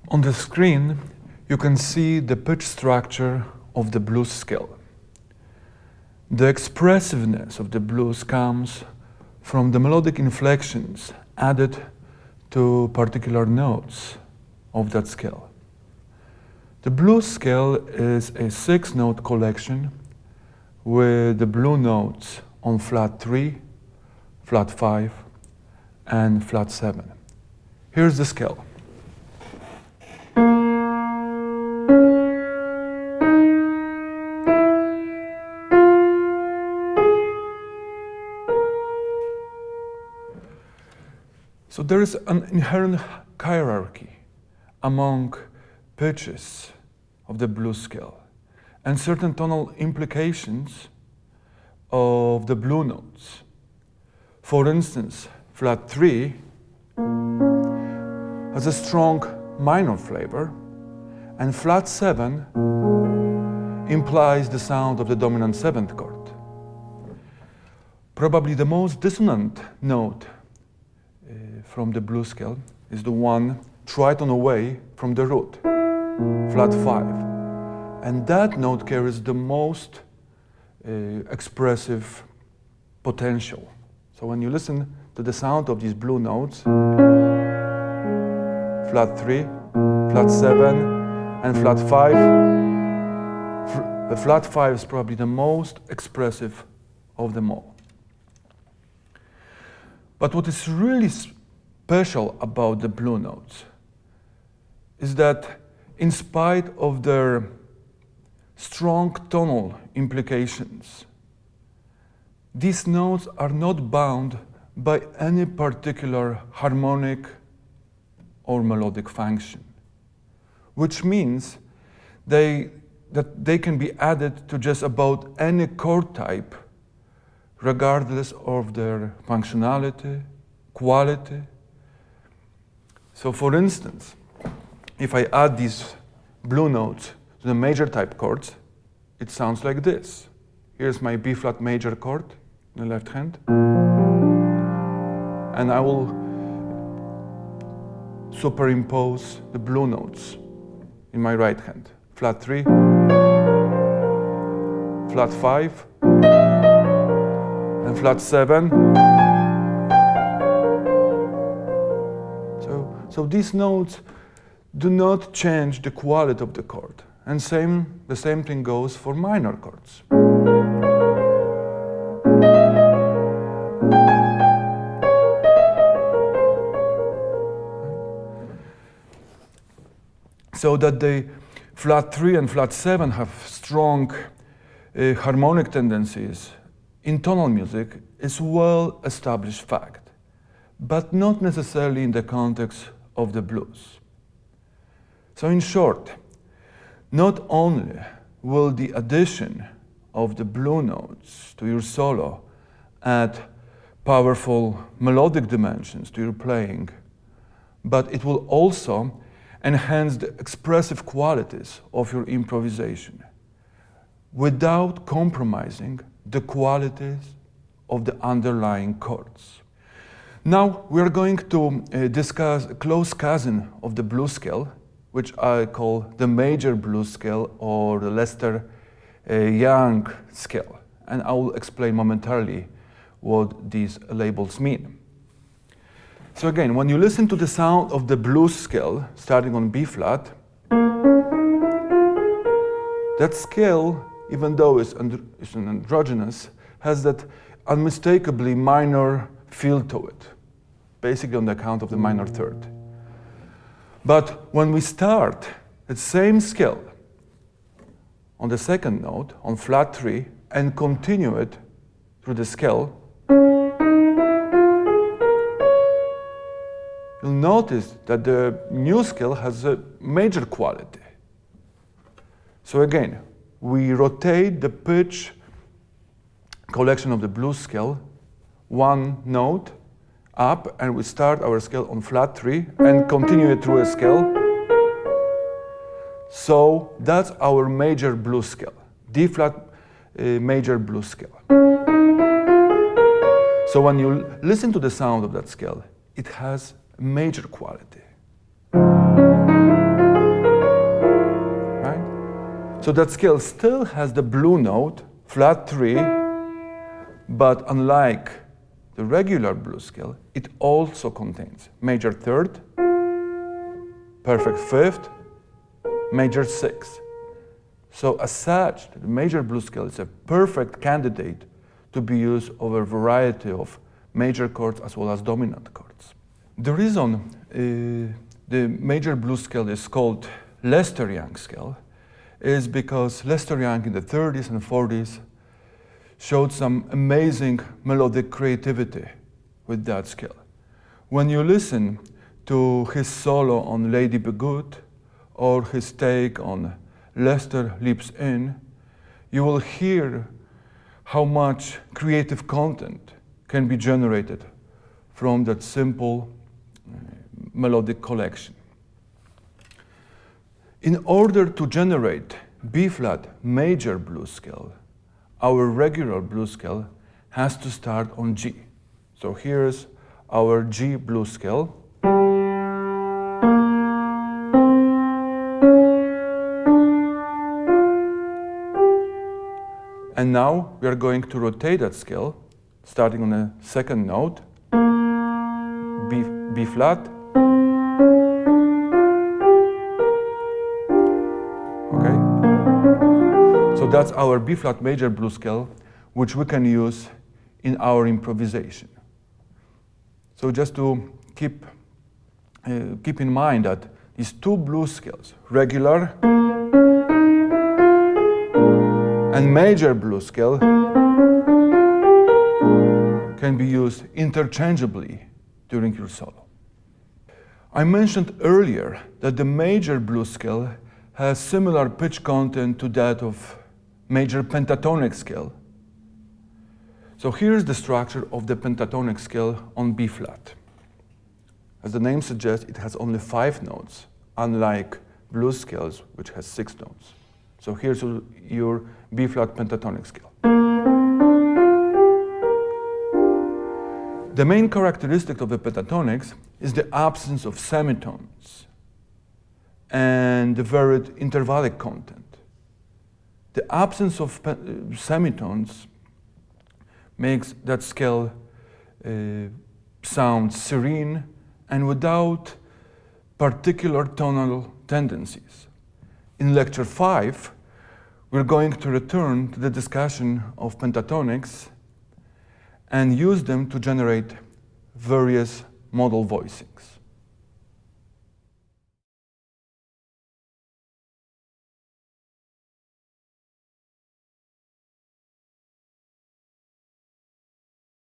On the screen, you can see the pitch structure of the blues scale. The expressiveness of the blues comes from the melodic inflections added to particular notes of that scale. The blues scale is a 6-note collection with the blue notes on flat 3, flat 5, and flat 7. Here's the scale. So there is an inherent hierarchy among pitches of the blues scale and certain tonal implications of the blue notes. For instance, flat 3 has a strong minor flavor, and flat 7 implies the sound of the dominant 7th chord. Probably the most dissonant note from the blues scale is the one tritone away from the root, flat 5. And that note carries the most expressive potential. So when you listen to the sound of these blue notes, flat 3, flat 7, and flat 5, the flat 5 is probably the most expressive of them all. But what is really special about the blue notes is that in spite of their strong tonal implications, these notes are not bound by any particular harmonic or melodic function, which means that they can be added to just about any chord type, regardless of their functionality, quality. So for instance, if I add these blue notes to the major type chords, it sounds like this. Here's my B flat major chord in the left hand, and I will superimpose the blue notes in my right hand. Flat 3, flat 5, and flat 7. So these notes do not change the quality of the chord. And the same thing goes for minor chords. So that the flat 3 and flat 7 have strong harmonic tendencies in tonal music is well-established fact, but not necessarily in the context of the blues. So in short, not only will the addition of the blue notes to your solo add powerful melodic dimensions to your playing, but it will also enhance the expressive qualities of your improvisation without compromising the qualities of the underlying chords. Now we are going to discuss a close cousin of the blues scale, which I call the major blues scale or the Lester Young scale. And I will explain momentarily what these labels mean. So again, when you listen to the sound of the blues scale starting on B flat, that scale, even though it's an androgynous, has that unmistakably minor feel to it, basically on account of the minor third. But when we start that same scale on the second note, on flat 3, and continue it through the scale, you'll notice that the new scale has a major quality. So again, we rotate the pitch collection of the blues scale one note up, and we start our scale on flat 3 and continue it through a scale. So that's our major blues scale, D flat major blues scale. So when you listen to the sound of that scale, it has major quality. So that scale still has the blue note, flat 3, but unlike the regular blues scale, it also contains major 3rd, perfect 5th, major 6th. So as such, the major blues scale is a perfect candidate to be used over a variety of major chords as well as dominant chords. The reason the major blues scale is called Lester Young scale is because Lester Young in the 30s and 40s showed some amazing melodic creativity with that scale. When you listen to his solo on Lady Be Good or his take on Lester Leaps In, you will hear how much creative content can be generated from that simple melodic collection. In order to generate B-flat major blues scale, our regular blues scale has to start on G. So here's our G blues scale. And now we are going to rotate that scale, starting on the 2nd note, B flat. Okay. So that's our B flat major blues scale, which we can use in our improvisation. So just to keep in mind that these two blues scales, regular and major blues scale, can be used interchangeably during your solo. I mentioned earlier that the major blues scale has similar pitch content to that of major pentatonic scale. So here's the structure of the pentatonic scale on B flat. As the name suggests, it has only 5 notes, unlike blues scales, which has 6 notes. So here's your B flat pentatonic scale. The main characteristic of the pentatonics is the absence of semitones and the varied intervallic content. The absence of semitones makes that scale sound serene and without particular tonal tendencies. In lecture 5, we're going to return to the discussion of pentatonics and use them to generate various modal voicings.